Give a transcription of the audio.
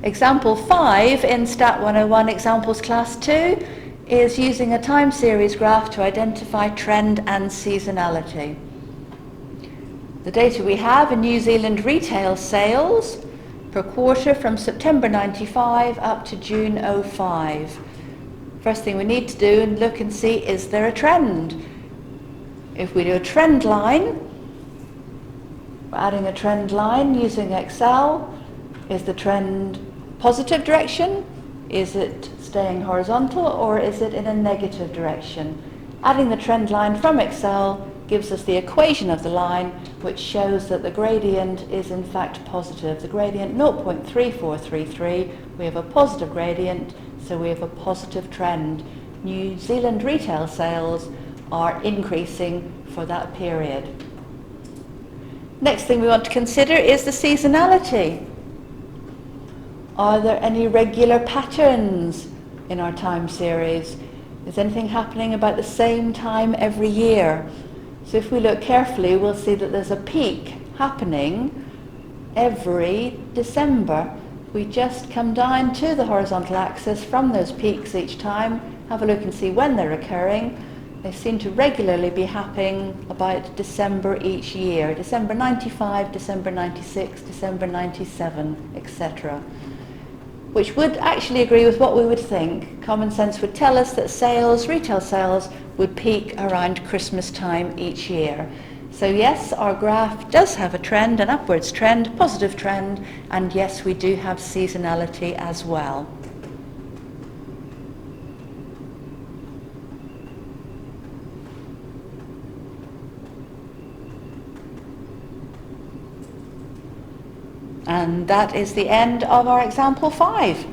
Example 5 in Stat 101 Examples Class 2 is using a time series graph to identify trend and seasonality. The data we have in New Zealand retail sales per quarter from September 95 up to June 05. First thing we need to do and look and see, is there a trend? If we do a trend line, we're adding a trend line using Excel. Is the trend positive direction? Is it staying horizontal, or is it in a negative direction? Adding the trend line from Excel gives us the equation of the line, which shows that the gradient is in fact positive. The gradient 0.3433, we have a positive gradient, so we have a positive trend. New Zealand retail sales are increasing for that period. Next thing we want to consider is the seasonality. Are there any regular patterns in our time series? Is anything happening about the same time every year? So if we look carefully, we'll see that there's a peak happening every December. We just come down to the horizontal axis from those peaks each time, have a look and see when they're occurring. They seem to regularly be happening about December each year. December 95, December 96, December 97, etc. Which would actually agree with what we would think. Common sense would tell us that sales, retail sales, would peak around Christmas time each year. So yes, our graph does have a trend, an upwards trend, positive trend, and yes, we do have seasonality as well. And that is the end of our example 5.